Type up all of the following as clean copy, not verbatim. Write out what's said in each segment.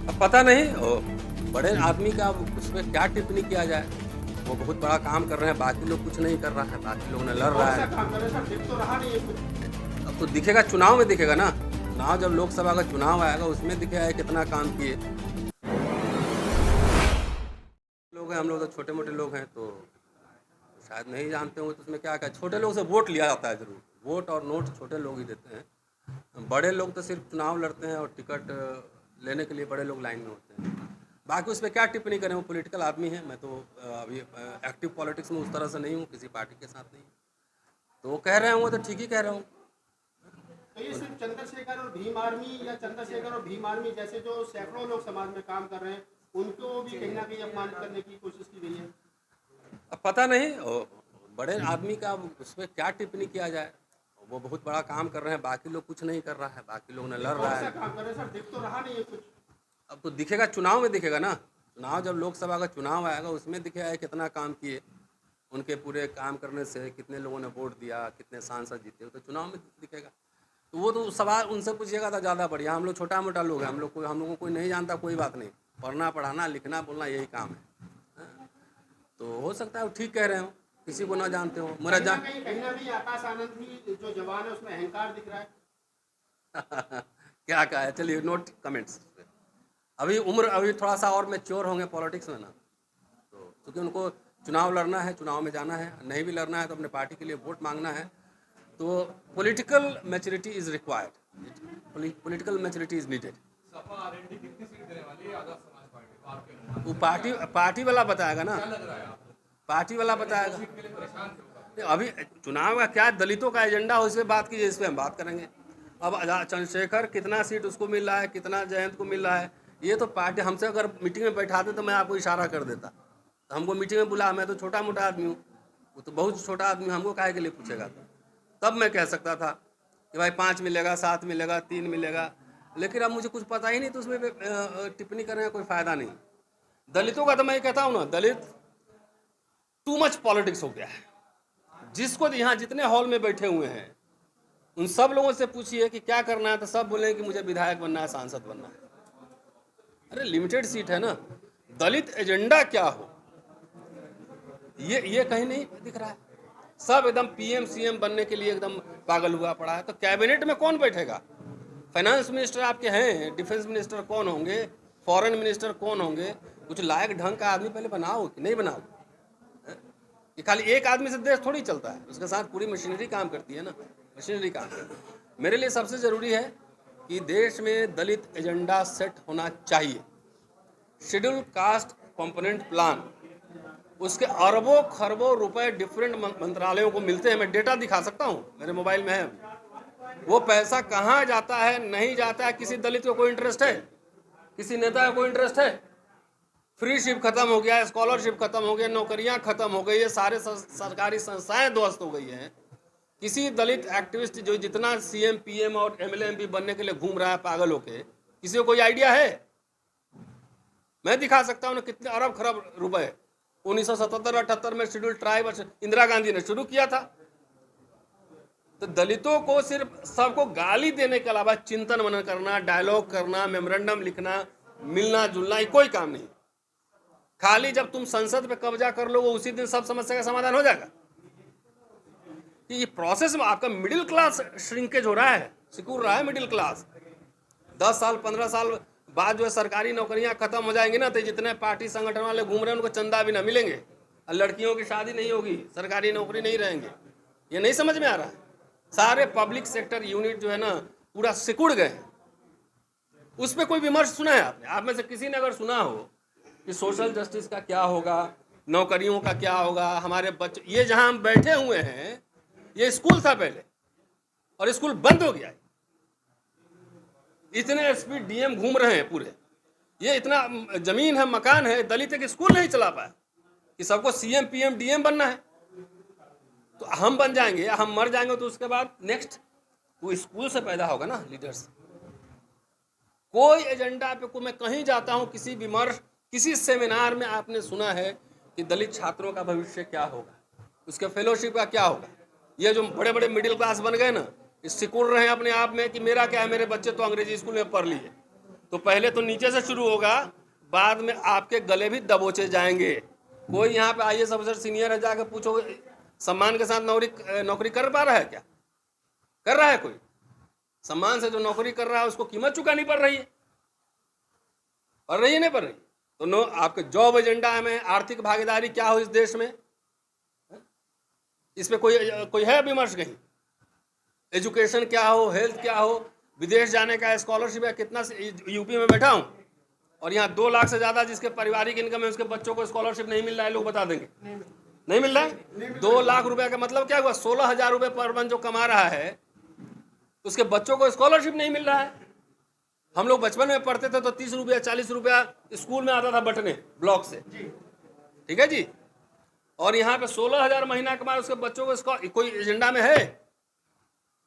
अब पता नहीं बड़े आदमी का उस पर क्या टिप्पणी किया जाए। वो बहुत बड़ा काम कर रहे हैं, बाकी लोग कुछ नहीं कर रहा है, बाकी लोग ने लड़ रहा है। काम कर रहे हैं सर, दिख तो रहा नहीं है कुछ। अब तो दिखेगा, चुनाव में दिखेगा ना। चुनाव जब लोकसभा का चुनाव आएगा उसमें दिखेगा कितना काम किए लोग हैं। हम लोग तो छोटे मोटे लोग हैं तो शायद नहीं जानते होंगे, तो उसमें क्या क्या छोटे लोग से वोट लिया जाता है। ज़रूर वोट और नोट छोटे लोग ही देते हैं। बड़े लोग तो सिर्फ चुनाव लड़ते हैं और टिकट लेने के लिए बड़े लोग लाइन में होते हैं। बाकी उस पर क्या टिप्पणी करें, वो पॉलिटिकल आदमी है। मैं तो अभी एक्टिव पॉलिटिक्स में उस तरह से नहीं हूँ, किसी पार्टी के साथ नहीं। तो वो कह रहे होंगे तो ठीक ही कह रहे हूँ। तो ये सिर्फ चंद्रशेखर और भीम आर्मी या चंद्रशेखर और भीम आर्मी जैसे जो सैकड़ों लोग समाज में काम कर रहे हैं, उनको भी कहीं ना कहीं अपमानित करने की कोशिश की गई है। अब पता नहीं बड़े आदमी का उस पर क्या टिप्पणी किया जाए। वो बहुत बड़ा काम कर रहे हैं, बाकी लोग कुछ नहीं कर रहा है, बाकी लोग ने लड़ रहा कौन सा है। काम कर रहे हैं सर, दिख तो रहा नहीं है कुछ। अब तो दिखेगा, चुनाव में दिखेगा ना। चुनाव जब लोकसभा का चुनाव आएगा उसमें दिखेगा कितना काम किए, उनके पूरे काम करने से कितने लोगों ने वोट दिया, कितने सांसद जीते, तो चुनाव में दिखेगा। तो वो तो सवाल उनसे पूछिएगा तो ज़्यादा बढ़िया। हम लोग छोटा मोटा लोग हैं, हम लोगों को कोई नहीं जानता, कोई बात नहीं। पढ़ना पढ़ाना लिखना बोलना यही काम है। हाँ? तो हो सकता है वो ठीक कह रहे हो, किसी को ना जानते हो। मेरा जान कहीं ना कहीं आकाश आनंद भी जो जवान है उसमें अहंकार दिख रहा है। क्या कहा है, चलिए नोट कमेंट्स। अभी उम्र अभी थोड़ा सा और मैच्योर होंगे पॉलिटिक्स में ना, तो क्योंकि उनको चुनाव लड़ना है, चुनाव में जाना है। नहीं भी लड़ना है तो अपने पार्टी के लिए वोट मांगना है। तो political maturity is required, political maturity is needed. वो पार्टी वाला बताएगा ना, पार्टी वाला बताएगा। नहीं, अभी चुनाव का क्या दलितों का एजेंडा हो, इस पर बात कीजिए, इस पर हम बात करेंगे। अब चंद्रशेखर कितना सीट उसको मिल रहा है, कितना जयंत को मिल रहा है, ये तो पार्टी हमसे अगर मीटिंग में बैठाते तो मैं आपको इशारा कर देता। तो हमको मीटिंग में बुला, मैं तो छोटा मोटा आदमी हूँ, वो तो बहुत छोटा आदमी, हमको काहे के लिए पूछेगा। तब मैं कह सकता था कि भाई 5 मिलेगा, 7 मिलेगा, 3 मिलेगा। लेकिन अब मुझे कुछ पता ही नहीं, तो उसमें टिप्पणी करने का कोई फ़ायदा नहीं। दलितों का तो मैं कहता हूँ ना, दलित टू मच पॉलिटिक्स हो गया है। जिसको यहाँ जितने हॉल में बैठे हुए हैं उन सब लोगों से पूछिए कि क्या करना है, तो सब बोलेंगे कि मुझे विधायक बनना है, सांसद बनना है। अरे लिमिटेड सीट है ना, दलित एजेंडा क्या हो ये कहीं नहीं दिख रहा है। सब एकदम पीएम सीएम बनने के लिए एकदम पागल हुआ पड़ा है। तो कैबिनेट में कौन बैठेगा? फाइनेंस मिनिस्टर आपके हैं, डिफेंस मिनिस्टर कौन होंगे, फॉरेन मिनिस्टर कौन होंगे? कुछ लायक ढंग का आदमी पहले बनाओ कि नहीं बनाओ। ये खाली एक आदमी से देश थोड़ी चलता है, उसके साथ पूरी मशीनरी काम करती है ना, मशीनरी काम करती है। मेरे लिए सबसे ज़रूरी है कि देश में दलित एजेंडा सेट होना चाहिए। शेड्यूल कास्ट कंपोनेंट प्लान, उसके अरबों खरबों रुपए डिफरेंट मंत्रालयों को मिलते हैं। मैं डेटा दिखा सकता हूँ, मेरे मोबाइल में है। वो पैसा कहाँ जाता है, नहीं जाता है, किसी दलित को कोई इंटरेस्ट है? किसी नेता को कोई इंटरेस्ट है? फ्रीशिप खत्म हो गया, स्कॉलरशिप खत्म हो गया, नौकरियां खत्म हो गई है, सारे सरकारी संस्थाएं ध्वस्त हो गई हैं। किसी दलित एक्टिविस्ट जो जितना सीएम पीएम और एमएलए एमपी बनने के लिए घूम रहा है पागल होके, किसी को कोई आइडिया है? मैं दिखा सकता हूँ ना कितने अरब खरब रुपए 1977-78 में शेड्यूल ट्राइब इंदिरा गांधी ने शुरू किया था। तो दलितों को सिर्फ सबको गाली देने के अलावा चिंतन मनन करना, डायलॉग करना, मेमोरेंडम लिखना, मिलना जुलना, ये कोई काम नहीं। खाली जब तुम संसद पे कब्जा कर लो उसी दिन सब समस्या का समाधान हो जाएगा। ये प्रोसेस में आपका मिडिल क्लास श्रिंकेज हो रहा है, सिकुड़ रहा है मिडिल क्लास। 10 साल 15 साल बाद जो है सरकारी नौकरियां खत्म हो जाएंगी ना, तो जितने पार्टी संगठन वाले घूम रहे हैं उनको चंदा भी ना मिलेंगे, और लड़कियों की शादी नहीं होगी, सरकारी नौकरी नहीं रहेंगे। ये नहीं समझ में आ रहा है। सारे पब्लिक सेक्टर यूनिट जो है ना पूरा सिकुड़ गए। उस पर कोई विमर्श सुना है आपने? आप में से किसी ने अगर सुना हो कि सोशल जस्टिस का क्या होगा, नौकरियों का क्या होगा, हमारे बच्चे, ये जहां हम बैठे हुए हैं ये स्कूल था पहले और स्कूल बंद हो गया है। इतने स्पीड डीएम घूम रहे हैं पूरे, ये इतना जमीन है, मकान है, दलित एक स्कूल नहीं चला पाया कि सबको सीएम पीएम डीएम बनना है। तो हम बन जाएंगे, हम मर जाएंगे तो उसके बाद नेक्स्ट वो स्कूल से पैदा होगा ना लीडर्स। कोई एजेंडा पे मैं कहीं जाता हूं, किसी विमर्श किसी सेमिनार में आपने सुना है कि दलित छात्रों का भविष्य क्या होगा, उसके फेलोशिप का क्या होगा? ये जो बड़े बड़े मिडिल क्लास बन गए ना, सिकुड़ रहे हैं अपने आप में कि मेरा क्या है, मेरे बच्चे तो अंग्रेजी स्कूल में पढ़ लिए। तो पहले तो नीचे से शुरू होगा, बाद में आपके गले भी दबोचे जाएंगे। कोई यहाँ पे IAS अफसर सीनियर है, जाकर पूछोगे सम्मान के साथ नौकरी कर पा रहा है क्या? कर रहा है कोई? सम्मान से जो नौकरी कर रहा है उसको कीमत चुकानी पड़ रही है? पड़ रही है नहीं पड़ रही? तो आपके जॉब एजेंडा में आर्थिक भागीदारी क्या हो इस देश में, इस पे कोई है विमर्श कहीं? एजुकेशन क्या हो, हेल्थ क्या हो, विदेश जाने का स्कॉलरशिप है कितना? यूपी में बैठा हूँ और यहाँ 2 लाख से ज्यादा जिसके पारिवारिक इनकम है उसके बच्चों को स्कॉलरशिप नहीं मिल रहा है। लोग बता देंगे नहीं मिल रहा है। 2 लाख रुपए का मतलब क्या हुआ? 16,000 रुपए पर मंथ जो कमा रहा है उसके बच्चों को स्कॉलरशिप नहीं मिल रहा है। हम लोग बचपन में पढ़ते थे तो 30 रुपया 40 रुपया स्कूल में आता था बटने ब्लॉक से, ठीक है जी। और यहाँ पे 16,000 महीना कमा उसके बच्चों को कोई एजेंडा में है?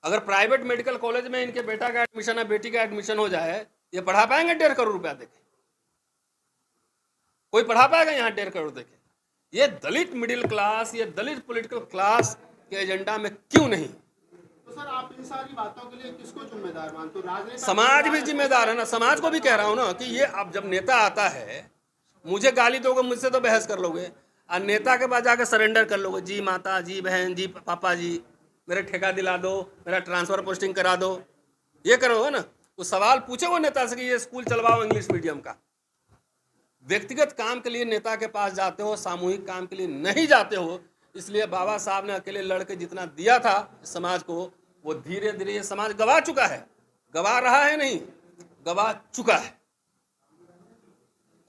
अगर प्राइवेट मेडिकल कॉलेज में इनके बेटा का एडमिशन है, बेटी का एडमिशन हो जाए, ये पढ़ा पाएंगे 1.5 करोड़ रुपया देके? कोई पढ़ा पाएगा यहाँ 1.5 करोड़ देके? ये दलित मिडिल क्लास, ये दलित पॉलिटिकल क्लास के एजेंडा में क्यों नहीं? तो सर आप इन सारी बातों के लिए किसको जिम्मेदार मानते हो? राजनेता? समाज भी जिम्मेदार है ना। समाज को भी कह रहा हूं ना कि ये अब जब नेता आता है, मुझे गाली दोगे, मुझसे तो बहस कर लोगे, और नेता के पास जाकर सरेंडर कर लोगे, जी माता, जी बहन, जी पापा जी, मेरे ठेका दिला दो, मेरा ट्रांसफर पोस्टिंग करा दो, ये करोगे ना। वो सवाल पूछे वो नेता से कि ये स्कूल चलवाओ इंग्लिश मीडियम का। व्यक्तिगत काम के लिए नेता के पास जाते हो, सामूहिक काम के लिए नहीं जाते हो। इसलिए बाबा साहब ने अकेले लड़के जितना दिया था समाज को, वो धीरे धीरे ये समाज गवा चुका है। गवा रहा है नहीं, गवा चुका है।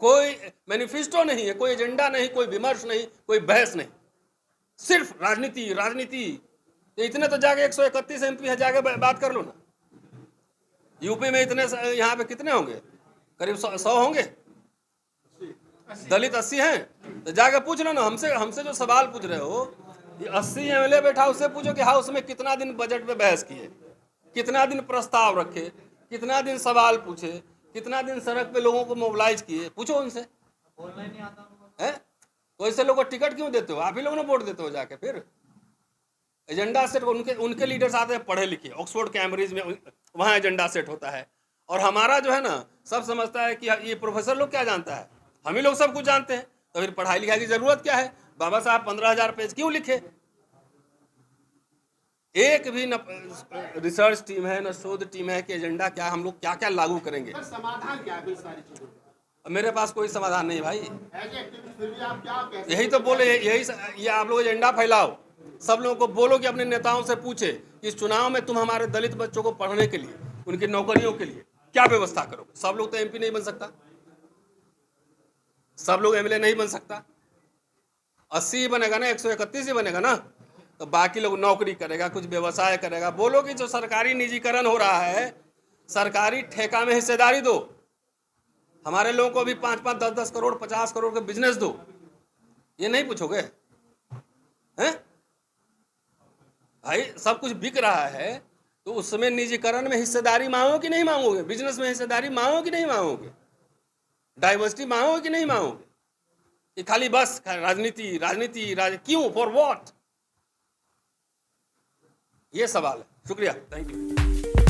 कोई मैनिफेस्टो नहीं है, कोई एजेंडा नहीं, कोई विमर्श नहीं, कोई बहस नहीं, सिर्फ राजनीति राजनीति। इतने तो जाके 131 MP है, जाके बात कर लो ना। यूपी में इतने, यहाँ पे कितने होंगे? करीब 100 होंगे। दलित 80 हैं, तो जाके पूछ लो ना। हमसे जो सवाल पूछ रहे हो, ये 80 MLA बैठा, उससे पूछो कि हाउस में कितना दिन बजट पे बहस किए, कितना दिन प्रस्ताव रखे, कितना दिन सवाल पूछे, कितना दिन सड़क पे लोगों को मोबिलाइज किए, पूछो उनसे। है तो ऐसे लोगों को टिकट क्यों देते हो? आप ही लोगों ने वोट देते हो जाके। फिर एजेंडा सेट उनके लीडर्स आते हैं पढ़े लिखे, ऑक्सफोर्ड कैम्ब्रिज में, वहाँ एजेंडा सेट होता है। और हमारा जो है ना, सब समझता है कि ये प्रोफेसर लोग क्या जानता है, हम ही लोग सब कुछ जानते हैं। तो फिर पढ़ाई लिखाई की जरूरत क्या है? बाबा साहब 15,000 पेज क्यों लिखे? एक भी न रिसर्च टीम है, न शोध टीम है कि एजेंडा क्या, हम लोग क्या क्या लागू करेंगे। समाधान क्या है सारी चीजों? मेरे पास कोई समाधान नहीं भाई। फिर भी आप क्या कहते? यही तो बोले, ये आप लोग एजेंडा फैलाओ, सब लोगों को बोलो कि अपने नेताओं से पूछे कि इस चुनाव में तुम हमारे दलित बच्चों को पढ़ने के लिए, उनकी नौकरियों के लिए क्या व्यवस्था करोगे। सब लोग तो MP नहीं बन सकता, सब लोग MLA नहीं बन सकता। 80 ही बनेगा ना, 131 ही बनेगा ना, तो बाकी लोग नौकरी करेगा, कुछ व्यवसाय करेगा। बोलो कि जो सरकारी निजीकरण हो रहा है, सरकारी ठेका में हिस्सेदारी दो, हमारे लोगों को भी 5-5, 10-10 करोड़, 50 करोड़ का बिजनेस दो। ये नहीं पूछोगे? हैं भाई, सब कुछ बिक रहा है तो उसमें निजीकरण में हिस्सेदारी मांगो कि नहीं मांगोगे? बिजनेस में हिस्सेदारी मांगो कि नहीं मांगोगे? डाइवर्सिटी मांगोगे कि नहीं मांगोगे? कि खाली बस राजनीति राजनीति क्यों, फॉर व्हाट? ये सवाल है। शुक्रिया, थैंक यू।